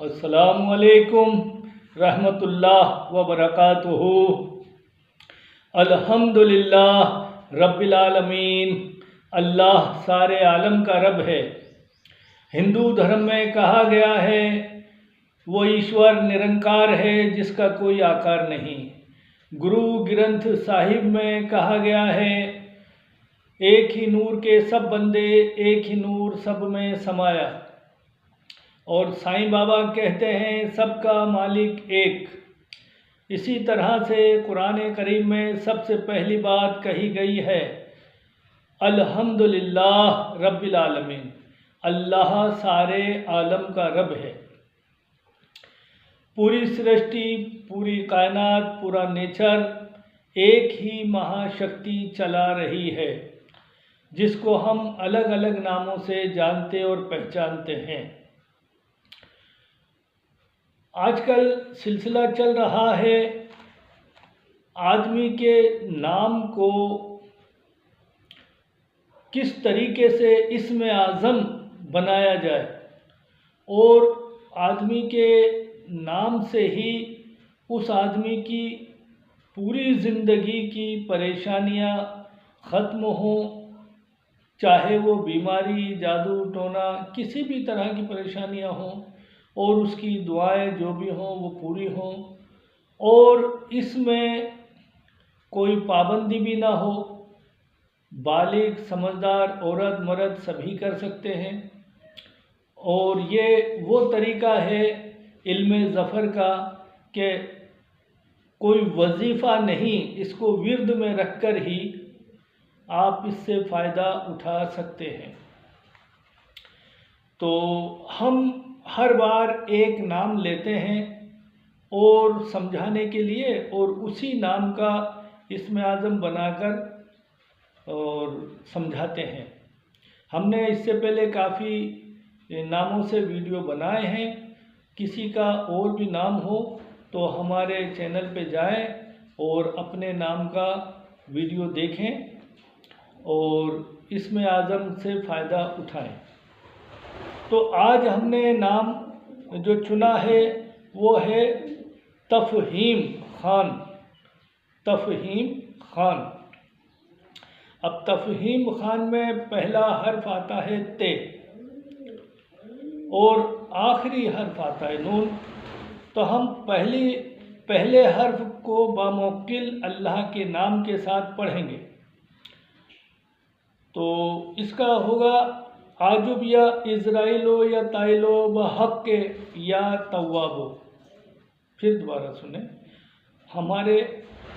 अस्सलामुअलैकुम रहमतुल्लाह व बरकातुहू। अल्हम्दुलिल्लाह रब्बिल आलमीन। अल्लाह सारे आलम का रब है। हिंदू धर्म में कहा गया है वो ईश्वर निरंकार है जिसका कोई आकार नहीं। गुरु ग्रंथ साहिब में कहा गया है एक ही नूर के सब बंदे, एक ही नूर सब में समाया। और साईं बाबा कहते हैं सबका मालिक एक। इसी तरह से कुरान करीम में सबसे पहली बात कही गई है अल्हम्दुलिल्लाह रब्बिल आलमीन। अल्लाह सारे आलम का रब है। पूरी सृष्टि, पूरी कायनात, पूरा नेचर एक ही महाशक्ति चला रही है जिसको हम अलग अलग नामों से जानते और पहचानते हैं। आजकल सिलसिला चल रहा है आदमी के नाम को किस तरीके से इसमें आज़म बनाया जाए और आदमी के नाम से ही उस आदमी की पूरी ज़िंदगी की परेशानियां ख़त्म हों, चाहे वो बीमारी, जादू टोना, किसी भी तरह की परेशानियां हों और उसकी दुआएं जो भी हों वो पूरी हों और इसमें कोई पाबंदी भी ना हो। बालिग, समझदार, औरत, मर्द सभी कर सकते हैं। और ये वो तरीका है इल्मे ज़फ़र का कि कोई वजीफ़ा नहीं, इसको विर्द में रखकर ही आप इससे फ़ायदा उठा सकते हैं। तो हम हर बार एक नाम लेते हैं और समझाने के लिए और उसी नाम का इसमें आज़म बनाकर और समझाते हैं। हमने इससे पहले काफ़ी नामों से वीडियो बनाए हैं। किसी का और भी नाम हो तो हमारे चैनल पे जाएं और अपने नाम का वीडियो देखें और इसमें आज़म से फ़ायदा उठाएं। तो आज हमने नाम जो चुना है वो है तफ़हीम ख़ान। तफ़हीम ख़ान। अब तफ़हीम ख़ान में पहला हर्फ आता है ते और आखिरी हर्फ आता है नून। तो हम पहले हर्फ को बामुवक्किल अल्लाह के नाम के साथ पढ़ेंगे। तो इसका होगा आजुब या इज़राइलो या ताइलो बहक के या तव्वाबो। फिर दोबारा सुने, हमारे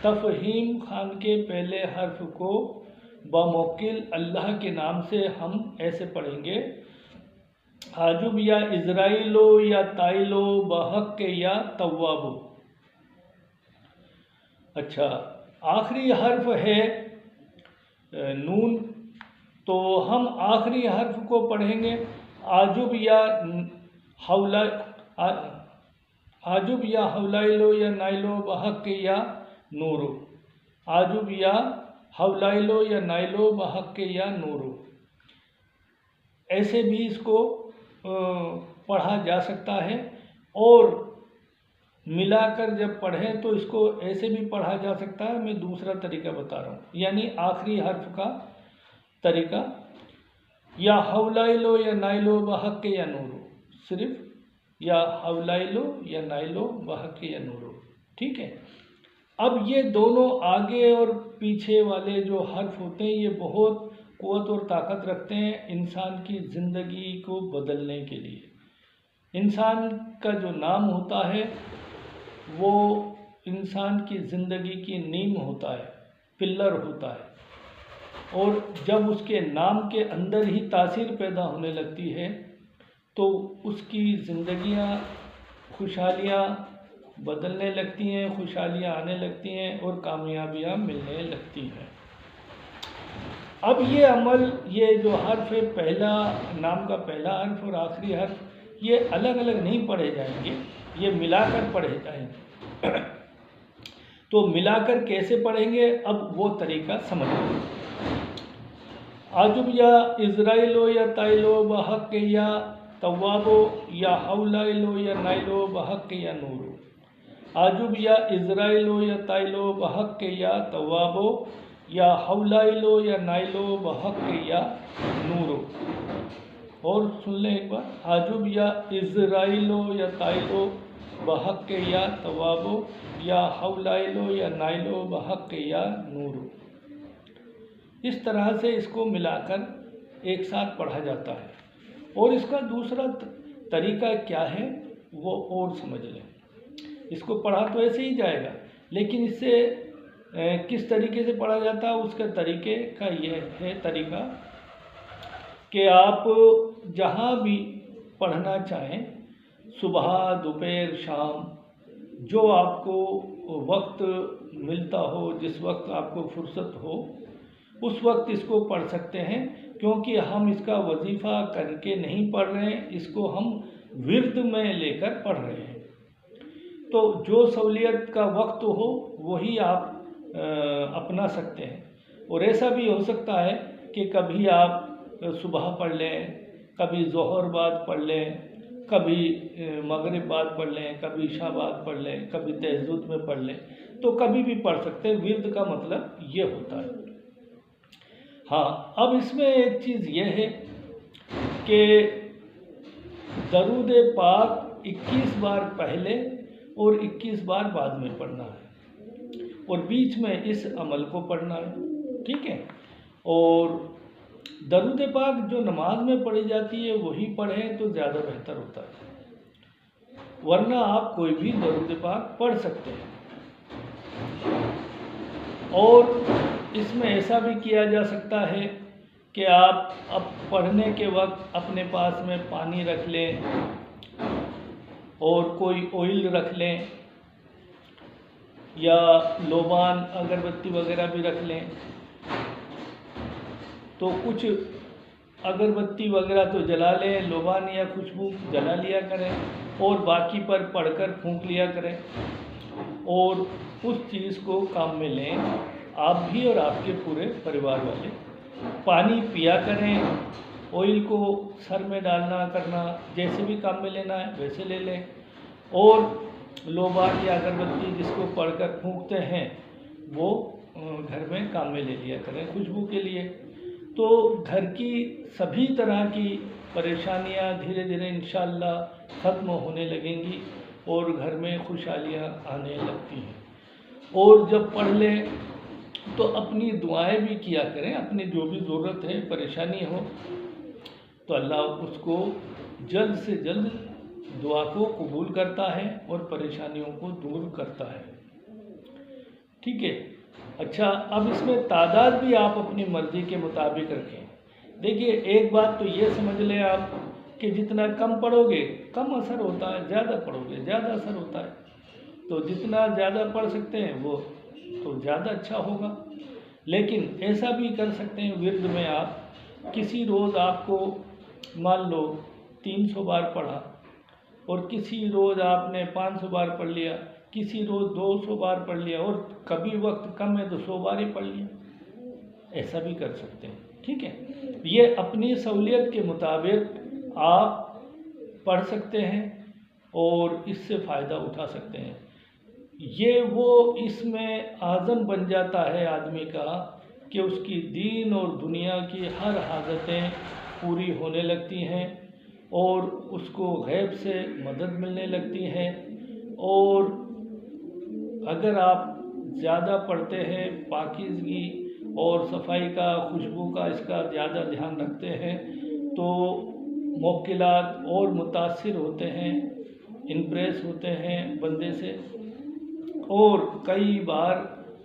तफ़हीम ख़ान के पहले हर्फ को बामुवक्किल अल्लाह के नाम से हम ऐसे पढ़ेंगे आजुब या इज़राइलो या ताइलो बहक के या तव्वाबो। अच्छा, आखिरी हर्फ है नून। तो हम आखिरी हर्फ को पढ़ेंगे आजुब या हौलाइलो या नाइलो बहक के या नूरो। आजुब या हौलाइलो या नाइलो बहक के या नूरो। ऐसे भी इसको पढ़ा जा सकता है और मिलाकर जब पढ़ें तो इसको ऐसे भी पढ़ा जा सकता है। मैं दूसरा तरीका बता रहा हूँ, यानी आखिरी हर्फ का तरीका या हौलाइलो या नाइलो बहक के या नूरो। सिर्फ या हौलाइलो या नाइलो बहक के या नूरो। ठीक है। अब ये दोनों आगे और पीछे वाले जो हर्फ होते हैं ये बहुत क़ुव्वत और ताकत रखते हैं इंसान की ज़िंदगी को बदलने के लिए। इंसान का जो नाम होता है वो इंसान की ज़िंदगी की नींव होता है, पिल्लर होता है। और जब उसके नाम के अंदर ही तासीर पैदा होने लगती है तो उसकी ज़िंदगियाँ, खुशहालियाँ बदलने लगती हैं, खुशहालियाँ आने लगती हैं और कामयाबियाँ मिलने लगती हैं। अब ये अमल, ये जो हर्फ है, पहला नाम का पहला हर्फ और आखिरी हर्फ, ये अलग अलग नहीं पढ़े जाएंगे, ये मिलाकर पढ़े जाएंगे। तो मिलाकर कैसे पढ़ेंगे अब वो तरीका समझिए। आजुब या इज़राइलो या ताइलो बहक के या तव्वाबो या हौलाइलो या नाइलो बहक या नूरो, आजुब या इज़राइलो या ताइलो बहक या तव्वाबो या हौलाइलो या नाइलो बहक या नूरो। और सुन लें एक बार, आजुब या इज़राइलो या ताइलो बहक या तव्वाबो या हौलाइलो या नाइलो बहक या नूरो। इस तरह से इसको मिलाकर एक साथ पढ़ा जाता है। और इसका दूसरा तरीका क्या है वो और समझ लें। इसको पढ़ा तो ऐसे ही जाएगा, लेकिन इससे किस तरीके से पढ़ा जाता है उसके तरीके का ये है तरीका कि आप जहाँ भी पढ़ना चाहें, सुबह दोपहर शाम, जो आपको वक्त मिलता हो, जिस वक्त आपको फुर्सत हो, उस वक्त इसको पढ़ सकते हैं। क्योंकि हम इसका वजीफ़ा करके नहीं पढ़ रहे हैं, इसको हम विर्द में लेकर पढ़ रहे हैं। तो जो सहूलियत का वक्त हो वही आप अपना सकते हैं। और ऐसा भी हो सकता है कि कभी आप सुबह पढ़ लें, कभी ज़ोहर बाद पढ़ लें, कभी मगरिब बाद पढ़ लें, कभी इशा बाद पढ़ लें, कभी तहज्जुद में पढ़ लें, तो कभी भी पढ़ सकते हैं। विर्द का मतलब ये होता है। हाँ, अब इसमें एक चीज़ ये है कि दरूद पाक 21 बार पहले और 21 बार बाद में पढ़ना है और बीच में इस अमल को पढ़ना है, ठीक है। और दरूद पाक जो नमाज में पढ़ी जाती है वही पढ़ें तो ज़्यादा बेहतर होता है, वरना आप कोई भी दरूद पाक पढ़ सकते हैं। और इसमें ऐसा भी किया जा सकता है कि आप अब पढ़ने के वक्त अपने पास में पानी रख लें और कोई ऑयल रख लें या लोबान अगरबत्ती वगैरह भी रख लें। तो कुछ अगरबत्ती वगैरह तो जला लें, लोबान या खुशबू जला लिया करें और बाकी पर पढ़कर फूंक लिया करें और उस चीज़ को काम में लें, आप भी और आपके पूरे परिवार वाले। पानी पिया करें, ऑयल को सर में डालना करना, जैसे भी काम में लेना है वैसे ले लें। और लोबान या अगरबत्ती जिसको पढ़कर फूंकते हैं वो घर में काम में ले लिया करें खुशबू के लिए। तो घर की सभी तरह की परेशानियां धीरे धीरे इंशाअल्लाह ख़त्म होने लगेंगी और घर में खुशहालियाँ आने लगती हैं। और जब पढ़ लें तो अपनी दुआएं भी किया करें, अपनी जो भी ज़रूरत है परेशानी हो तो अल्लाह उसको जल्द से जल्द दुआ को कबूल करता है और परेशानियों को दूर करता है, ठीक है। अच्छा, अब इसमें तादाद भी आप अपनी मर्ज़ी के मुताबिक रखें। देखिए, एक बात तो ये समझ लें आप कि जितना कम पढ़ोगे कम असर होता है, ज़्यादा पढ़ोगे ज़्यादा असर होता है। तो जितना ज़्यादा पढ़ सकते हैं वो तो ज़्यादा अच्छा होगा। लेकिन ऐसा भी कर सकते हैं, विर्द में आप किसी रोज़ आपको मान लो 300 बार पढ़ा और किसी रोज़ आपने 500 बार पढ़ लिया, किसी रोज़ 200 बार पढ़ लिया और कभी वक्त कम है तो 100 बार ही पढ़ लिया, ऐसा भी कर सकते हैं, ठीक है। ये अपनी सहूलियत के मुताबिक आप पढ़ सकते हैं और इससे फ़ायदा उठा सकते हैं। ये वो इसमें आज़म बन जाता है आदमी का कि उसकी दीन और दुनिया की हर हाजतें पूरी होने लगती हैं और उसको गैब से मदद मिलने लगती है। और अगर आप ज़्यादा पढ़ते हैं, पाकीज़गी और सफाई का, खुशबू का इसका ज़्यादा ध्यान रखते हैं तो मुक्किलात और मुतासिर होते हैं, इम्प्रेस होते हैं बंदे से। और कई बार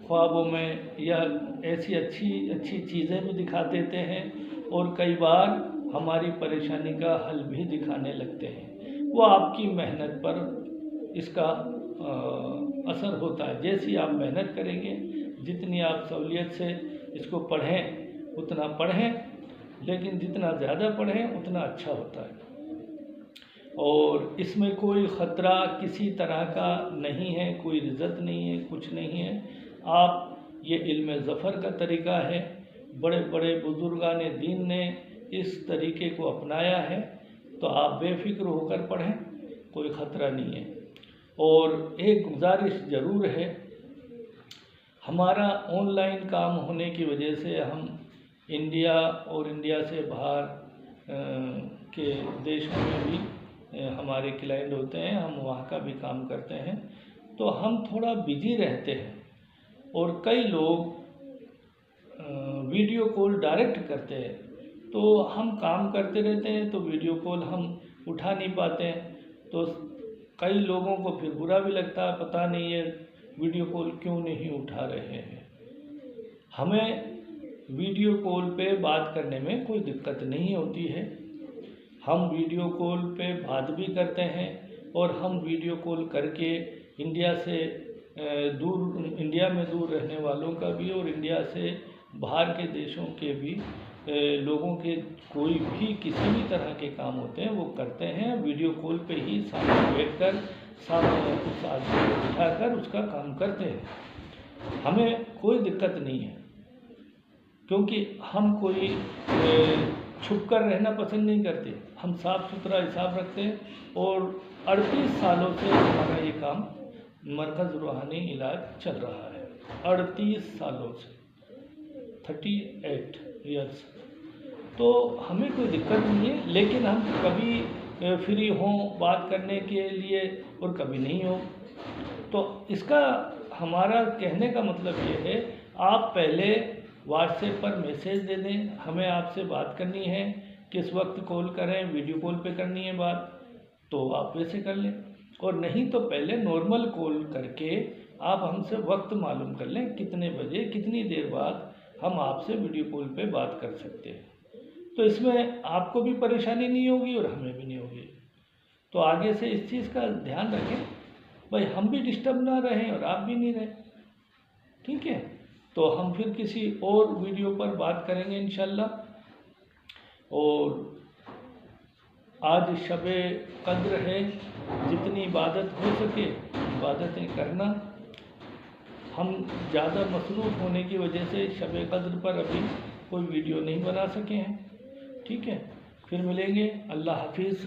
ख्वाबों में या ऐसी अच्छी अच्छी चीज़ें भी दिखा देते हैं और कई बार हमारी परेशानी का हल भी दिखाने लगते हैं। वो आपकी मेहनत पर इसका असर होता है। जैसी आप मेहनत करेंगे, जितनी आप सहूलियत से इसको पढ़ें उतना पढ़ें, लेकिन जितना ज़्यादा पढ़ें उतना अच्छा होता है। और इसमें कोई ख़तरा किसी तरह का नहीं है, कोई रिज़त नहीं है, कुछ नहीं है। आप ये इल्म ज़फ़र का तरीक़ा है, बड़े बड़े बुज़ुर्गान दीन ने इस तरीक़े को अपनाया है तो आप बेफिक्र होकर पढ़ें, कोई ख़तरा नहीं है। और एक गुजारिश ज़रूर है, हमारा ऑनलाइन काम होने की वजह से हम इंडिया और इंडिया से बाहर के देशों में भी हमारे क्लाइंट होते हैं, हम वहाँ का भी काम करते हैं, तो हम थोड़ा बिजी रहते हैं। और कई लोग वीडियो कॉल डायरेक्ट करते हैं, तो हम काम करते रहते हैं तो वीडियो कॉल हम उठा नहीं पाते हैं, तो कई लोगों को फिर बुरा भी लगता है, पता नहीं है वीडियो कॉल क्यों नहीं उठा रहे हैं। हमें वीडियो कॉल पे बात करने में कोई दिक्कत नहीं होती है, हम वीडियो कॉल पे बात भी करते हैं और हम वीडियो कॉल करके इंडिया में दूर रहने वालों का भी और इंडिया से बाहर के देशों के भी लोगों के कोई भी किसी भी तरह के काम होते हैं वो करते हैं। वीडियो कॉल पे ही सामने बैठकर सामने उस आदमी को बिठाकर उसका काम करते हैं। हमें कोई दिक्कत नहीं है, क्योंकि हम कोई छुप कर रहना पसंद नहीं करते, हम साफ़ सुथरा हिसाब रखते हैं। और 38 सालों से हमारा ये काम मरकज़ रूहानी इलाज चल रहा है, 38 सालों से, 38 ईयर्स। तो हमें कोई दिक्कत नहीं है, लेकिन हम कभी फ्री हों बात करने के लिए और कभी नहीं हो। तो इसका हमारा कहने का मतलब ये है, आप पहले व्हाट्सएप पर मैसेज दे दें, हमें आपसे बात करनी है, किस वक्त कॉल करें, वीडियो कॉल पे करनी है बात तो आप वैसे कर लें, और नहीं तो पहले नॉर्मल कॉल करके आप हमसे वक्त मालूम कर लें, कितने बजे कितनी देर बाद हम आपसे वीडियो कॉल पे बात कर सकते हैं। तो इसमें आपको भी परेशानी नहीं होगी और हमें भी नहीं होगी। तो आगे से इस चीज़ का ध्यान रखें, भाई हम भी डिस्टर्ब ना रहें और आप भी नहीं रहें, ठीक है। तो हम फिर किसी और वीडियो पर बात करेंगे इंशाल्लाह। और आज शबे कद्र है, जितनी इबादत हो सके इबादतें करना। हम ज़्यादा मसरूफ़ होने की वजह से शबे कद्र पर अभी कोई वीडियो नहीं बना सके हैं, ठीक है। फिर मिलेंगे, अल्लाह हाफिज़।